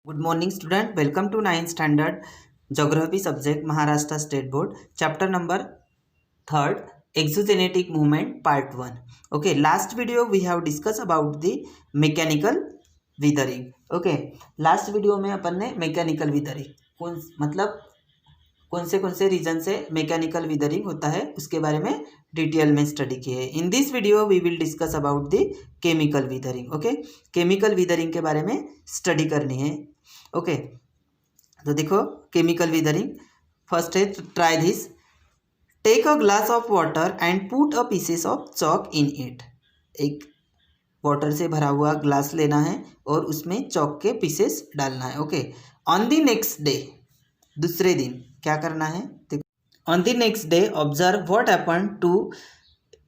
Good morning student, welcome to 9th standard geography subject Maharashtra State Board, chapter number 3rd, exogenetic movement part 1. Okay, last video we have discussed about the mechanical weathering. Okay, last video में अपन ने mechanical weathering कौन से reason से mechanical withering होता है उसके बारे में डिटेल में स्टडी की है. In this video we will discuss about the chemical weathering. Okay, chemical weathering के बारे में स्टडी करनी है. ओके, तो देखो केमिकल विदरिंग फर्स्ट है try this. Take a glass of water and put a pieces of chalk in it. एक water से भरा हुआ ग्लास लेना है और उसमें चॉक के पीसेस डालना है. Okay, on the next day, दूसरे दिन क्या करना है. On the next day observe what happen to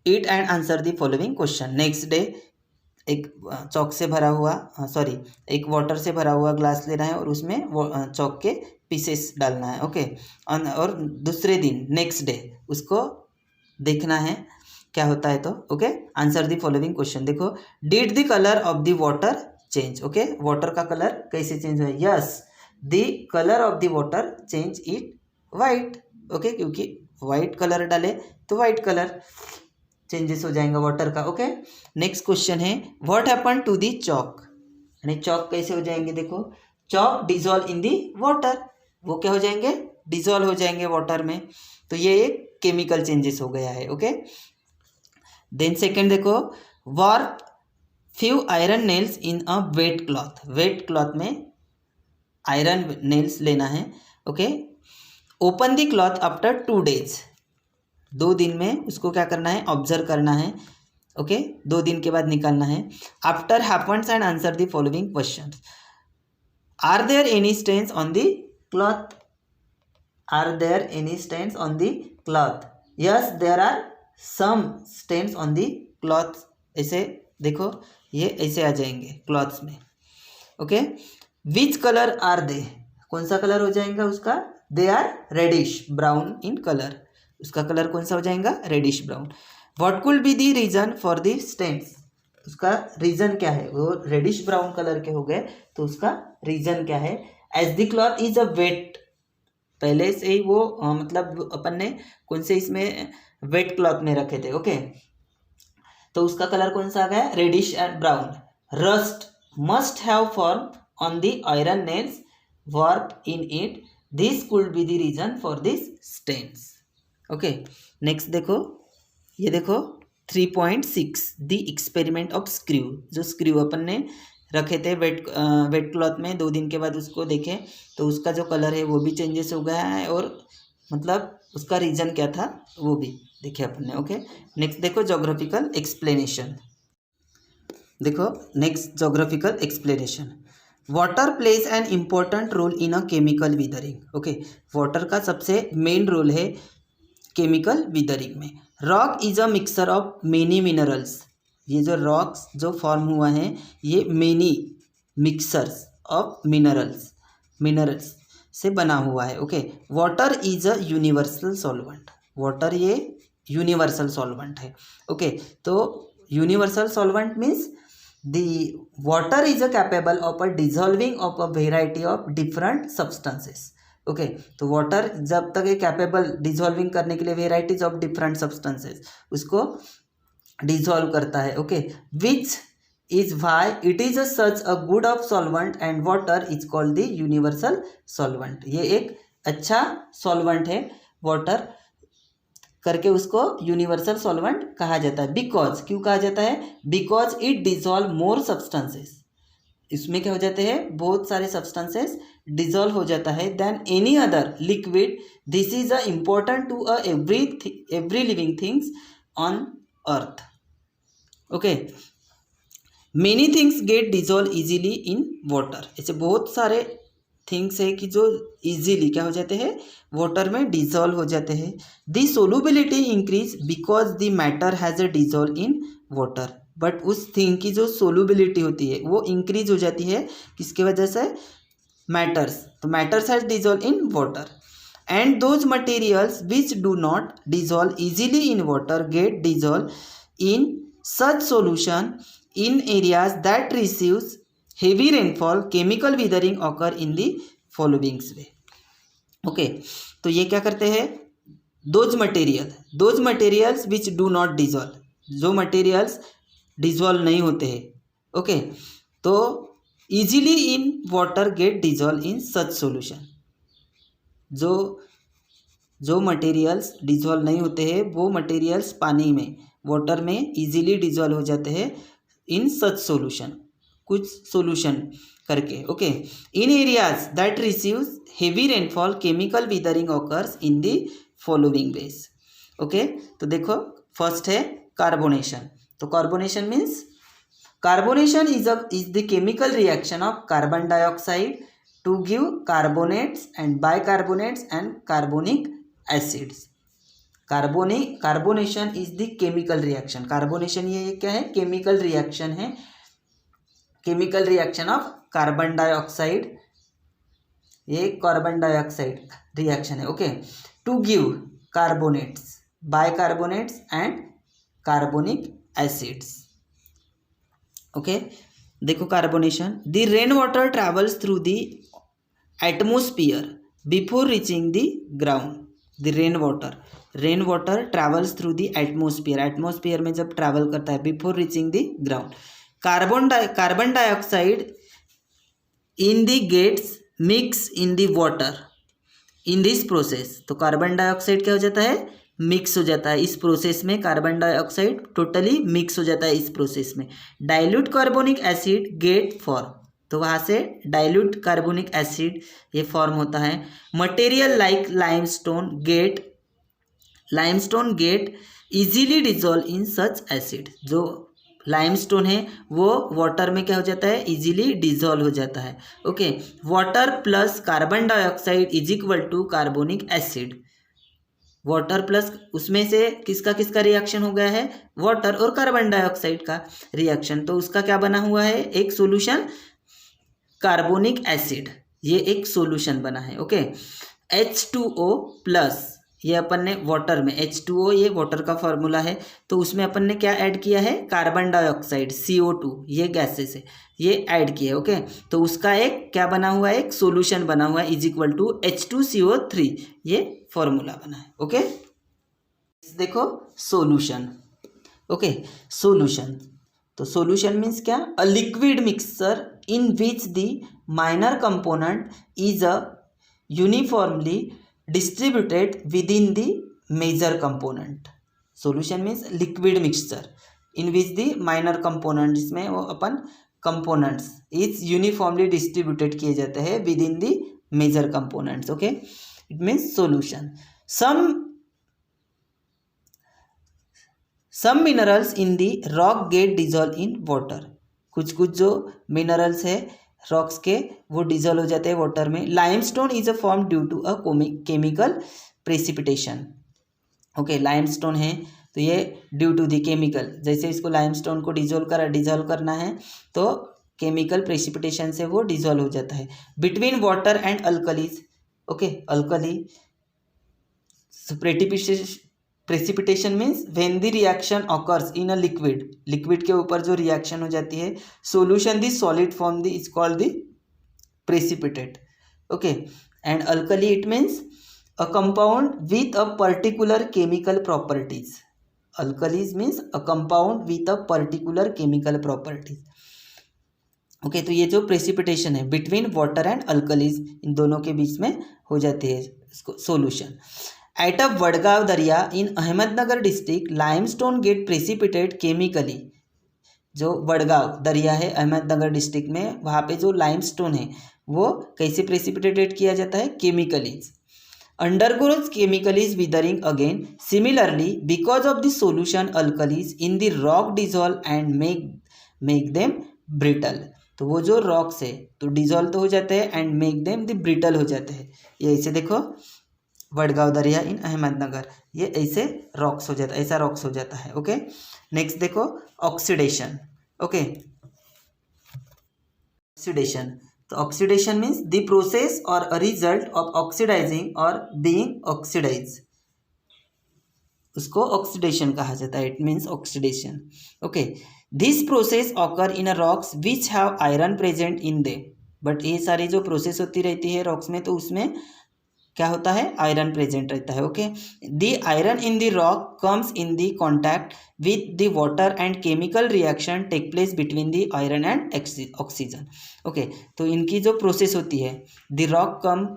it and answer the following question. Next day एक चॉक से भरा हुआ एक वाटर से भरा हुआ ग्लास लेना है और उसमें चॉक के पीसेस डालना है. ओके, और दूसरे दिन नेक्स्ट डे उसको देखना है क्या होता है. तो okay, answer the following question. देखो, did the colour of the water change. Okay, water का कलर कैसे चेंज हुआ. Yes, the colour of the water change it white. Okay, क्योंकि वाइट कलर डाले तो वाइट कलर चेंजेस हो जाएगा water का. ओके, नेक्स्ट क्वेश्चन है what happen to the chalk. यानी चॉक कैसे हो जाएंगे. देखो, chalk dissolve in the water, वो क्या हो जाएंगे, डिजॉल्व हो जाएंगे वाटर में. तो ये एक केमिकल चेंजेस हो गया है. ओके, देन सेकेंड देखो, वार्प फ्यू आयरन नेल्स इन अ वेट क्लॉथ. वेट क्लॉथ में आयरन नेल्स लेना है. Okay, open the cloth after 2 days. 2 दिन में उसको क्या करना है, ऑब्जर्व करना है. ओके, 2 दिन के बाद निकालना है. After happens and answer the following question. Are there any stains on the cloth. Are there any stains on the cloth. Yes, there are some stains on the cloth. ऐसे देखो, ये ऐसे आ जाएंगे क्लॉथ्स में. Okay, which colour are they. कौन सा colour हो जाएगा उसका. They are reddish brown in colour. उसका कलर कौन सा हो जाएगा, reddish brown. What could be the reason for the stains. उसका रीजन क्या है, वो रेडिश ब्राउन कलर के हो गए तो उसका रीजन क्या है. As the cloth is a wet. पहले से ही वो मतलब अपन ने कौन से इसमें वेट क्लॉथ में रखे थे. ओके, तो उसका कलर कौन सा आ गया, reddish and brown. Rust must have form on the iron nails warp in it. This could be the reason for this stains. Okay, next देखो, ये देखो 3.6 द एक्सपेरिमेंट ऑफ स्क्रू. जो स्क्रू अपन ने रखे थे वेट क्लॉथ में, 2 दिन के बाद उसको देखें तो उसका जो कलर है वो भी चेंजेस हो गया है और मतलब उसका रीज़न क्या था वो भी देखे अपन ने. ओके, नेक्स्ट देखो जोग्राफिकल एक्सप्लेनेशन. देखो next geographical explanation. Water plays an important role in a chemical weathering. Okay, water का सबसे मेन रोल है केमिकल विदरिंग में. Rock is a mixture of many minerals. ये जो रॉक्स जो फॉर्म हुआ है ये मेनी मिक्सर्स ऑफ मिनरल्स से बना हुआ है. Okay, water is a universal solvent. Water ये यूनिवर्सल सॉल्वेंट है. ओके, तो universal solvent means the water is a capable of a dissolving of a variety of different substances. Okay, तो water जब तक ये कैपेबल डिजॉल्विंग करने के लिए वेराइटीज ऑफ डिफरेंट सब्सटेंसेस उसको डिजॉल्व करता है. Okay, which is why it is such a good of solvent and water is called the universal solvent. ये एक अच्छा सॉल्वेंट है वाटर करके उसको यूनिवर्सल सॉल्वेंट कहा जाता है. बिकॉज, क्यों कहा जाता है, because it dissolve more substances. इसमें क्या हो जाते हैं, बहुत सारे सब्सटेंसेस डिजॉल्व हो जाता है then any other liquid. This is a important to every living things on earth. Okay, many things get dissolve easily in water. ऐसे बहुत सारे थिंग्स है कि जो इजीली क्या हो जाते हैं, वाटर में डिजॉल्व हो जाते हैं. The solubility increase because the matter has a dissolve in water. But उस थिंग की जो सोलुबिलिटी होती है वो इंक्रीज हो जाती है किसकी वजह से, मैटर्स. तो matters has dissolve in water and those materials which do not dissolve easily in water get dissolve in such solution in areas that receives heavy rainfall chemical weathering occur in the following way. Okay तो ये क्या करते हैं, those materials which do not dissolve, जो materials dissolve नहीं होते हैं, okay तो easily in water get dissolve in such solution, जो मटेरियल्स डिजॉल्व नहीं होते हैं वो मटेरियल्स पानी में वाटर में इजीली डिजॉल्व हो जाते हैं इन सच सॉल्यूशन, कुछ सॉल्यूशन करके, okay in areas that receives heavy rainfall chemical weathering occurs in the following ways. Okay तो देखो फर्स्ट है कार्बोनेशन. तो carbonation means carbonation is the chemical reaction of carbon dioxide to give carbonates and bicarbonates and carbonic acids. Carbonation is the chemical reaction. Carbonation ये क्या है, chemical reaction है, chemical reaction of carbon dioxide, ये carbon dioxide reaction है, okay to give carbonates, bicarbonates and carbonic acids. Okay देखो carbonation, the rain water travels through the atmosphere before reaching the ground. The rain water travels through the atmosphere, atmosphere में जब travel करता है before reaching the ground. Carbon dioxide in the gets mix in the water in this process. तो carbon dioxide क्या हो जाता है, mix हो जाता है इस प्रोसेस में, कार्बन डाइऑक्साइड टोटली मिक्स हो जाता है इस प्रोसेस में. Dilute carbonic acid get form, तो वहाँ से डाइल्यूट कार्बोनिक एसिड ये फॉर्म होता है. Material like limestone get easily dissolve in such acid. जो लाइमस्टोन है वो वाटर में क्या हो जाता है, इजीली डिजॉल्व हो जाता है. Okay water plus carbon dioxide is equal to carbonic acid. Water plus उसमें से किसका रिएक्शन हो गया है, वाटर और कार्बन डाइऑक्साइड का रिएक्शन, तो उसका क्या बना हुआ है, एक सॉल्यूशन कार्बोनिक एसिड, ये एक सॉल्यूशन बना है. ओके H2O प्लस, ये अपन ने वाटर में H2O ये वाटर का फॉर्मूला है, तो उसमें अपन ने क्या ऐड किया है, कार्बन डाइऑक्साइड CO2, ये गैसेस है, ये ऐड किया है. ओके तो उसका एक क्या बना हुआ है, एक सॉल्यूशन बना हुआ है इज इक्वल टू H2CO3, ये फॉर्मूला बना है. ओके देखो सॉल्यूशन. ओके सॉल्यूशन, तो सॉल्यूशन मीन्स क्या, a liquid mixture in which the minor component is a uniformly distributed within the major component. Solution means liquid mixture in which the minor component, जिसमें वो अपन components is uniformly distributed किए जाते हैं within the major components. Okay it means solution. some minerals in the rock get dissolved in water. कुछ जो minerals है rocks के वो डिजोल्व हो जाते हैं वाटर में. Limestone is a form due to a chemical precipitation. Okay limestone है तो ये ड्यू टू द केमिकल, जैसे इसको लाइमस्टोन को डिजोल्व करना है तो केमिकल प्रेसिपिटेशन से वो डिजोल्व हो जाता है. Between water and alkalis, okay alkali precipitation means when the reaction occurs in a liquid के ऊपर जो रिएक्शन हो जाती है, solution the solid form the is called the precipitate. Okay and alkali it means a compound with a particular chemical properties. Alkalis means a compound with a particular chemical properties. Okay तो ये जो precipitation है between water and alkalis, इन दोनों के बीच में हो जाती है इसको solution. At a Vadgaon Dariya in Ahmednagar district limestone get precipitate chemically. जो वडगांव दरिया है अहमदनगर डिस्ट्रिक्ट में, वहाँ पे जो लाइमस्टोन है वो कैसे प्रेसिपिटेट किया जाता है, chemicals. Undergoes chemicals weathering again. Similarly because of the solution alkalies in the rock dissolve and make them brittle. तो वो जो रॉक्स है तो डिजॉल्व तो हो जाते हैं and make them the brittle हो जाते हैं. ये ऐसे देखो वडगांव दरिया इन अहमदनगर, ये ऐसे रॉक्स हो जाता है, ऐसा रॉक्स हो जाता है. ओके नेक्स्ट देखो ऑक्सीडेशन. ओके ऑक्सीडेशन, तो ऑक्सीडेशन मीन्स द प्रोसेस और अ रिजल्ट ऑफ ऑक्सीडाइजिंग और बीइंग ऑक्सीडाइज, उसको ऑक्सीडेशन कहा जाता है. It means oxidation. Okay this process occur in a rocks which have iron present in they, but ये सारी जो प्रोसेस होती रहती है रॉक्स में तो उसमें क्या होता है, आयरन प्रेजेंट रहता है। Okay, the iron in the rock comes in the contact with the water and chemical reaction take place between the iron and oxygen. Okay, तो इनकी जो प्रोसेस होती है, the rock come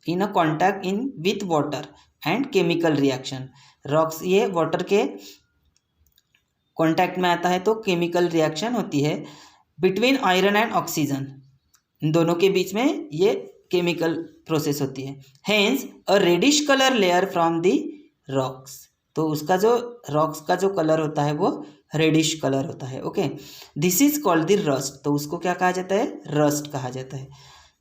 in a contact in with water and chemical reaction, rocks ये water के contact में आता है तो केमिकल रिएक्शन होती है, बिटवीन आयरन एंड ऑक्सीजन, इन दोनों के बीच में ये केमिकल प्रोसेस होती है। Hence a reddish colour layer from the rocks, तो उसका जो रॉक्स का जो कलर होता है वो रेडिश कलर होता है। Okay, this is called the rust, तो उसको क्या कहा जाता है, रस्ट कहा जाता है।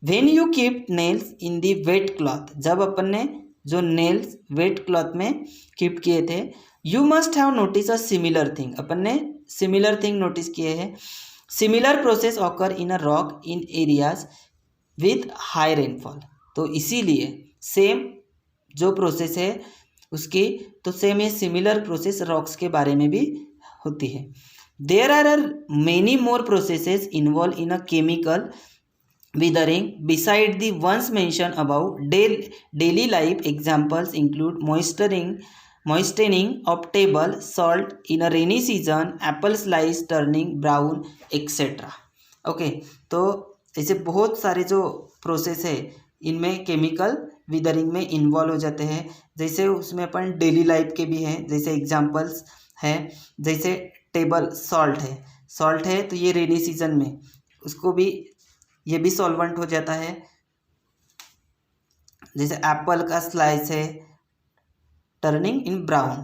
When you keep nails in the wet cloth, जब अपन ने जो नेल्स वेट क्लॉथ में कीप किए थे, you must have notice a similar thing, अपन ने सिमिलर थिंग नोटिस किए हैं। Similar process occur in a rock in areas with high rainfall, तो इसीलिए सेम जो प्रोसेस है उसकी, तो सेम ये सिमिलर प्रोसेस रॉक्स के बारे में भी होती है। There are many more processes involve in a chemical withering beside the ones mentioned above. Daily life examples include moistening of table, salt in a rainy season, apple slice turning brown, etc. Okay, तो ऐसे बहुत सारे जो process है इनमें chemical weathering में involve हो जाते हैं। जैसे उसमें अपन डेली लाइफ के भी हैं, जैसे एग्जांपल्स हैं, जैसे टेबल सॉल्ट है तो ये रेनी सीजन में उसको भी, ये भी सॉल्वेंट हो जाता है। जैसे एप्पल का स्लाइस है टर्निंग इन ब्राउन,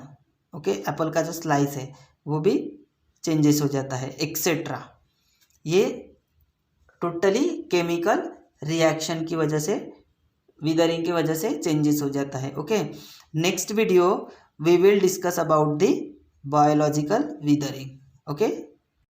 ओके, एप्पल का जो स्लाइस है वो भी चेंजेस हो जाता है, एक्सेट्रा। ये टोटली केमिकल रिएक्शन की वजह से, विदरिंग की वजह से चेंजेस हो जाता है। Okay, next video we will discuss about the biological weathering. Okay.